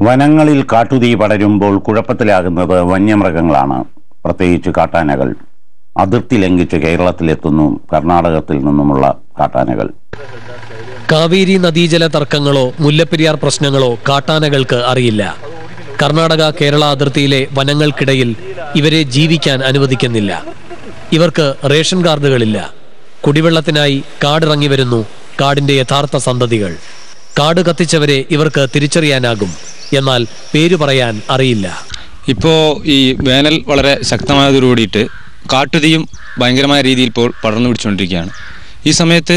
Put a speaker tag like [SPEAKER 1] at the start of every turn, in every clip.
[SPEAKER 1] വനങ്ങളിൽ കാട്ടുതീ പടരുമ്പോൾ കുഴപ്പത്തിലാകുന്നത് വന്യമൃഗങ്ങളാണ്, പ്രത്യേകിച്ച് കാട്ടാനകൾ. അതിർത്തി ലംഘിച്ച് കേരളത്തിലെത്തുന്നു കർണാടകത്തിൽ നിന്നുമുള്ള കാട്ടാനകൾ.
[SPEAKER 2] കാവേരി നദീജല തർക്കങ്ങളോ മുല്ലപ്പെരിയാർ പ്രശ്നങ്ങളോ കാട്ടാനകൾക്ക് അറിയില്ല. കർണാടക കേരള അതിർത്തിയിലെ വനങ്ങൾക്കിടയിൽ ഇവരെ ജീവിക്കാൻ അനുവദിക്കുന്നില്ല. ഇവർക്ക് റേഷൻ കാർഡുകളില്ല. കുടിവെള്ളത്തിനായി കാടിറങ്ങി വരുന്നു കാടിന്റെ യഥാർത്ഥ സന്തതികൾ. കാട് കത്തിച്ചവരെ ഇവർക്ക് തിരിച്ചറിയാനാകും, എന്നാൽ പേരു പറയാൻ അറിയില്ല.
[SPEAKER 3] ഇപ്പോൾ ഈ വേനൽ വളരെ ശക്തമായതോടുകൂടിയിട്ട് കാട്ടുതീയും ഭയങ്കരമായ രീതിയിൽ ഇപ്പോൾ പടർന്നു പിടിച്ചുകൊണ്ടിരിക്കുകയാണ്. ഈ സമയത്ത്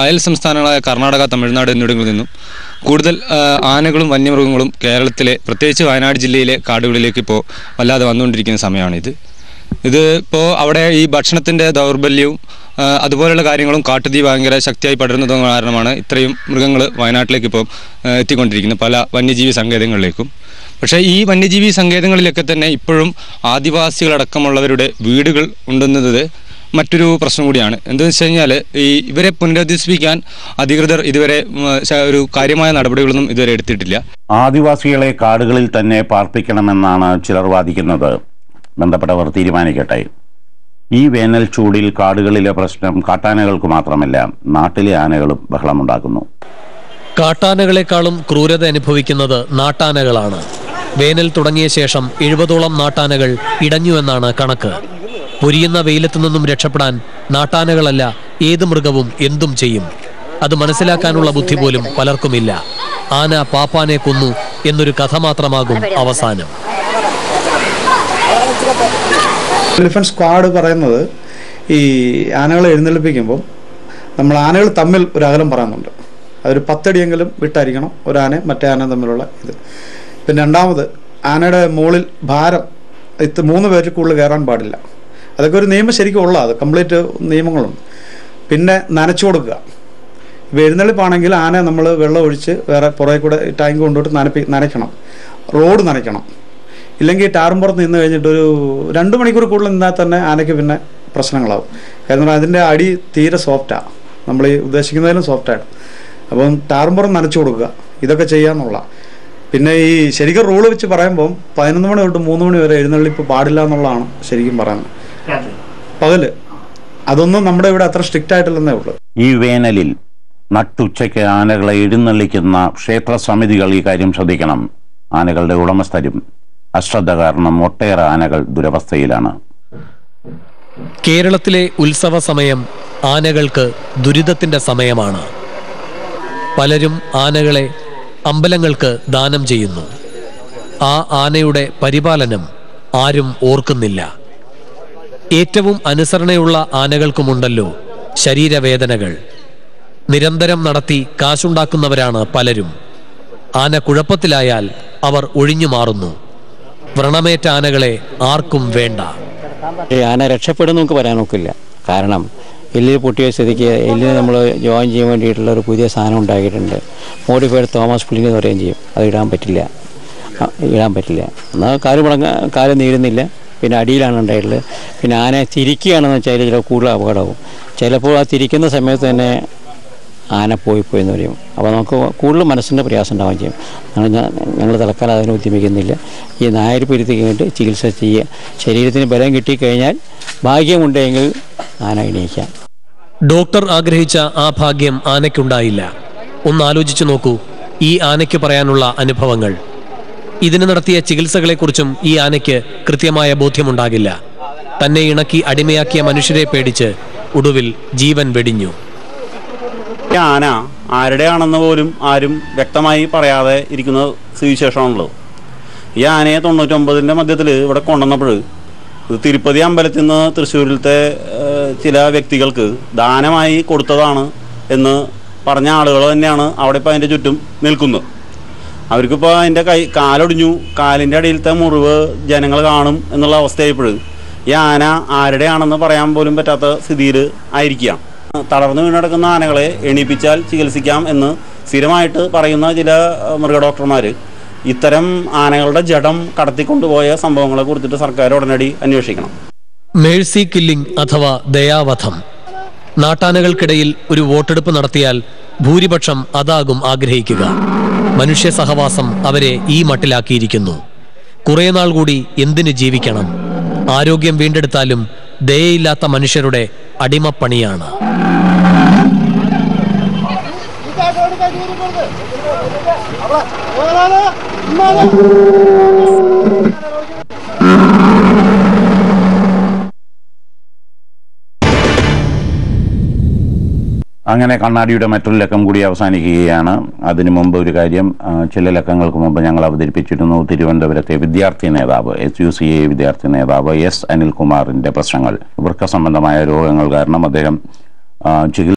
[SPEAKER 3] അയൽ സംസ്ഥാനങ്ങളായ കർണാടക, തമിഴ്നാട് എന്നിവിടങ്ങളിൽ നിന്നും കൂടുതൽ ആനകളും വന്യമൃഗങ്ങളും കേരളത്തിലെ പ്രത്യേകിച്ച് വയനാട് ജില്ലയിലെ കാടുകളിലേക്ക് ഇപ്പോൾ വല്ലാതെ വന്നുകൊണ്ടിരിക്കുന്ന സമയമാണിത്. ഇപ്പോൾ അവിടെ ഈ ഭക്ഷണത്തിൻ്റെ ദൗർബല്യവും അതുപോലെയുള്ള കാര്യങ്ങളും കാട്ടുതീ ഭയങ്കര ശക്തിയായി പടരുന്നതും കാരണമാണ് ഇത്രയും മൃഗങ്ങൾ വയനാട്ടിലേക്ക് ഇപ്പോൾ എത്തിക്കൊണ്ടിരിക്കുന്നത്, പല വന്യജീവി സങ്കേതങ്ങളിലേക്കും. പക്ഷേ ഈ വന്യജീവി സങ്കേതങ്ങളിലൊക്കെ തന്നെ ഇപ്പോഴും ആദിവാസികളടക്കമുള്ളവരുടെ വീടുകൾ ഉണ്ടെന്നത് മറ്റൊരു പ്രശ്നം കൂടിയാണ്. എന്താണെന്ന് വെച്ച് കഴിഞ്ഞാൽ ഇവരെ പുനരധിവസിപ്പിക്കാൻ അധികൃതർ ഇതുവരെ ഒരു കാര്യമായ നടപടികളൊന്നും ഇതുവരെ എടുത്തിട്ടില്ല.
[SPEAKER 1] ആദിവാസികളെ കാടുകളിൽ തന്നെ പാർപ്പിക്കണമെന്നാണ് ചിലർ വാദിക്കുന്നത്. ബന്ധപ്പെട്ടവർ തീരുമാനിക്കട്ടെ. ഈ വേനൽ ചൂടിൽ കാടുകളിലെ പ്രശ്നം കാട്ടാനകൾക്ക് മാത്രമല്ല, നാട്ടിലെ ആനകളും ബഹളമുണ്ടാക്കുന്നു.
[SPEAKER 2] കാട്ടാനകളെക്കാളും ക്രൂരത അനുഭവിക്കുന്നത് നാട്ടാനകളാണ്. വേനൽ തുടങ്ങിയ ശേഷം 70ഓളം നാട്ടാനകൾ ഇടഞ്ഞുവെന്നാണ് കണക്ക്. പൊരിയുന്ന വെയിലത്തു നിന്നും രക്ഷപ്പെടാൻ നാട്ടാനകളല്ല ഏത് മൃഗവും എന്തും ചെയ്യും. അത് മനസ്സിലാക്കാനുള്ള ബുദ്ധി പോലും പലർക്കുമില്ല. ആന പാപ്പാനെ കൊന്നു എന്നൊരു കഥ മാത്രമാകും അവസാനം.
[SPEAKER 4] എലിഫന്റ് സ്ക്വാഡ് പറയുന്നത് ഈ ആനകളെ എഴുന്നള്ളിപ്പിക്കുമ്പോൾ നമ്മൾ ആനകൾ തമ്മിൽ ഒരു അകലം പറയുന്നുണ്ട്. അതൊരു 10 അടിയെങ്കിലും വിട്ടായിരിക്കണം ഒരു ആന മറ്റേ ആന തമ്മിലുള്ള ഇത്. പിന്നെ രണ്ടാമത്, ആനയുടെ മുകളിൽ ഭാരം 3 പേർക്ക് കൂടുതൽ കയറാൻ പാടില്ല. അതൊക്കെ ഒരു നിയമം ശരിക്കും ഉള്ള, അത് കംപ്ലീറ്റ് നിയമങ്ങളുണ്ട്. പിന്നെ നനച്ചു കൊടുക്കുക. ഇപ്പോൾ എഴുന്നള്ളിപ്പാണെങ്കിൽ ആന നമ്മൾ വെള്ളം ഒഴിച്ച് വേറെ പുറകെ കൂടെ ടാങ്ക് കൊണ്ടുപോയിട്ട് നനയ്ക്കണം. റോഡ് നനയ്ക്കണം. ഇല്ലെങ്കിൽ ടാറും പുറത്ത് നിന്ന് കഴിഞ്ഞിട്ട് ഒരു 2 മണിക്കൂർ കൂടുതൽ നിന്നാൽ തന്നെ ആനയ്ക്ക് പിന്നെ പ്രശ്നങ്ങളാവും. കാരണം അതിൻ്റെ അടി തീരെ സോഫ്റ്റാണ്, നമ്മൾ ഈ ഉദ്ദേശിക്കുന്നതിലും സോഫ്റ്റാണ്. അപ്പം ടാറും പുറം നനച്ചു കൊടുക്കുക, ഇതൊക്കെ ചെയ്യാന്നുള്ള. പിന്നെ ഈ ശരിക്കും റൂള് വെച്ച് പറയുമ്പം 11 മണി തൊട്ട് 3 മണി വരെ എഴുന്നള്ളിപ്പ് പാടില്ല എന്നുള്ളതാണ് ശരിക്കും പറയുന്നത്. പകല് അതൊന്നും നമ്മുടെ ഇവിടെ അത്ര സ്ട്രിക്റ്റ് ആയിട്ടില്ലെന്നേ ഉള്ളൂ.
[SPEAKER 1] ഈ വേനലിൽ നട്ടുച്ചയ്ക്ക് ആനകളെ എഴുന്നള്ളിക്കുന്ന ക്ഷേത്ര സമിതികൾ ഈ കാര്യം ശ്രദ്ധിക്കണം. ആനകളുടെ ഉടമസ്ഥരും അശ്രദ്ധ കാരണം ഒട്ടേറെ ആനകൾ ദുരവസ്ഥയിലാണ്.
[SPEAKER 2] കേരളത്തിലെ ഉത്സവ സമയം ആനകൾക്ക് ദുരിതത്തിന്റെ സമയമാണ്. പലരും ആനകളെ അമ്പലങ്ങൾക്ക് ദാനം ചെയ്യുന്നു. ആ ആനയുടെ പരിപാലനം ആരും ഓർക്കുന്നില്ല. ഏറ്റവും അനുസരണയുള്ള ആനകൾക്കുമുണ്ടല്ലോ ശരീരവേദനകൾ. നിരന്തരം നടത്തി കാശുണ്ടാക്കുന്നവരാണ് പലരും. ആന കുഴപ്പത്തിലായാൽ അവർ ഒഴിഞ്ഞു മാറുന്നു. വ്രണമേറ്റ ആനകളെ ആർക്കും വേണ്ട.
[SPEAKER 5] ആന രക്ഷപ്പെടുന്നു നമുക്ക് പറയാൻ നോക്കില്ല. കാരണം എല്ലിൽ പൊട്ടിയ സ്ഥിതിക്ക് എല്ലിന് നമ്മൾ ജോയിൻ ചെയ്യാൻ വേണ്ടിയിട്ടുള്ള ഒരു പുതിയ സാധനം ഉണ്ടാക്കിയിട്ടുണ്ട്. മോഡിഫൈഡ് തോമസ് പുള്ളിങ് എന്ന് പറയുകയും ചെയ്യും. അത് ഇടാൻ പറ്റില്ല. എന്നാൽ കാല് നീരുന്നില്ല. പിന്നെ അടിയിലാണ് ഉണ്ടായിട്ടുള്ളത്. പിന്നെ ആന തിരിക്കുകയാണെന്ന് വെച്ചാൽ ചില കൂടുതൽ അപകടമാവും. ചിലപ്പോൾ ആ തിരിക്കുന്ന സമയത്ത് തന്നെ ആന പോയിപ്പോയെന്ന് പറയും. അപ്പോൾ നമുക്ക് കൂടുതൽ മനസ്സിൻ്റെ പ്രയാസം ഉണ്ടാവുകയും ചെയ്യും. ഞങ്ങൾ തൽക്കാലം അതിനെ ഉദ്യമിക്കുന്നില്ല. ഈ നായരിപ്പിരുത്തി കഴിഞ്ഞിട്ട് ചികിത്സ ചെയ്യുക. ശരീരത്തിന് ബലം കിട്ടിക്കഴിഞ്ഞാൽ ഭാഗ്യമുണ്ടെങ്കിൽ ആന എണീക്കാം.
[SPEAKER 2] ഡോക്ടർ ആഗ്രഹിച്ച ആ ഭാഗ്യം ആനയ്ക്കുണ്ടായില്ല. ഒന്നാലോചിച്ചു നോക്കൂ ഈ ആനയ്ക്ക് പറയാനുള്ള അനുഭവങ്ങൾ. ഇതിന് നടത്തിയ ചികിത്സകളെക്കുറിച്ചും ഈ ആനയ്ക്ക് കൃത്യമായ ബോധ്യമുണ്ടാകില്ല. തന്നെ ഇണക്കി അടിമയാക്കിയ മനുഷ്യരെ പേടിച്ച് ഒടുവിൽ ജീവൻ വെടിഞ്ഞു.
[SPEAKER 6] ഈ ആന ആരുടെയാണെന്ന് പോലും ആരും വ്യക്തമായി പറയാതെ ഇരിക്കുന്ന സ്ഥിതിവിശേഷമാണുള്ളത്. ഈ ആനയെ 99-ൻ്റെ മധ്യത്തിൽ ഇവിടെ കൊണ്ടുവന്നപ്പോൾ തിരുപ്പതി അമ്പലത്തിൽ നിന്ന് തൃശ്ശൂരിലത്തെ ചില വ്യക്തികൾക്ക് ദാനമായി കൊടുത്തതാണ് എന്ന് പറഞ്ഞ ആളുകൾ തന്നെയാണ് അവിടെ ഇപ്പോൾ അതിൻ്റെ ചുറ്റും നിൽക്കുന്നത്. അവർക്കിപ്പോൾ അതിൻ്റെ കാലൊടിഞ്ഞു, കാലിൻ്റെ അടിയിലത്തെ മുറിവ് ജനങ്ങൾ കാണും എന്നുള്ള അവസ്ഥയായപ്പോൾ ഈ ആന ആരുടെയാണെന്ന് പറയാൻ പോലും പറ്റാത്ത സ്ഥിതിയിൽ ആയിരിക്കുകയാണ്. തളർന്നു വീണടക്കുന്ന ആനകളെ എണീപ്പിച്ചാൽ ചികിത്സിക്കാം എന്ന് സ്ഥിരമായിട്ട് പറയുന്ന ചില മൃഗഡോക്ടർമാർ ഇത്തരം ആനകളുടെ ജഡം കടത്തിക്കൊണ്ടുപോയ സംഭവങ്ങളെ കുറിച്ചിട്ട് സർക്കാർ ഉടനടി അന്വേഷിക്കണം.
[SPEAKER 2] മേഴ്സി കില്ലിംഗ് അഥവാ ദയാവധം. നാട്ടാനകൾക്കിടയിൽ ഒരു വോട്ടെടുപ്പ് നടത്തിയാൽ ഭൂരിപക്ഷം അതാകും ആഗ്രഹിക്കുക. മനുഷ്യ സഹവാസം അവരെ ഈ മട്ടിലാക്കിയിരിക്കുന്നു. കുറേ നാൾ കൂടി എന്തിനു ജീവിക്കണം? ആരോഗ്യം വീണ്ടെടുത്താലും ദയയില്ലാത്ത മനുഷ്യരുടെ അടിമപ്പണിയാണ്.
[SPEAKER 1] അങ്ങനെ കണ്ണാടിയുടെ മറ്റൊരു ലക്കം കൂടി അവസാനിക്കുകയാണ്. അതിനു മുമ്പ് ഒരു കാര്യം, ചില ലക്കങ്ങൾക്ക് മുമ്പ് ഞങ്ങൾ അവതരിപ്പിച്ചിരുന്നു. തിരുവനന്തപുരത്തെ വിദ്യാർത്ഥി നേതാവ്, SUCA വിദ്യാർത്ഥി നേതാവ് S. അനിൽകുമാറിൻ്റെ പ്രശ്നങ്ങൾ, വൃക്ക സംബന്ധമായ രോഗങ്ങൾ കാരണം അദ്ദേഹം ചികിത്സ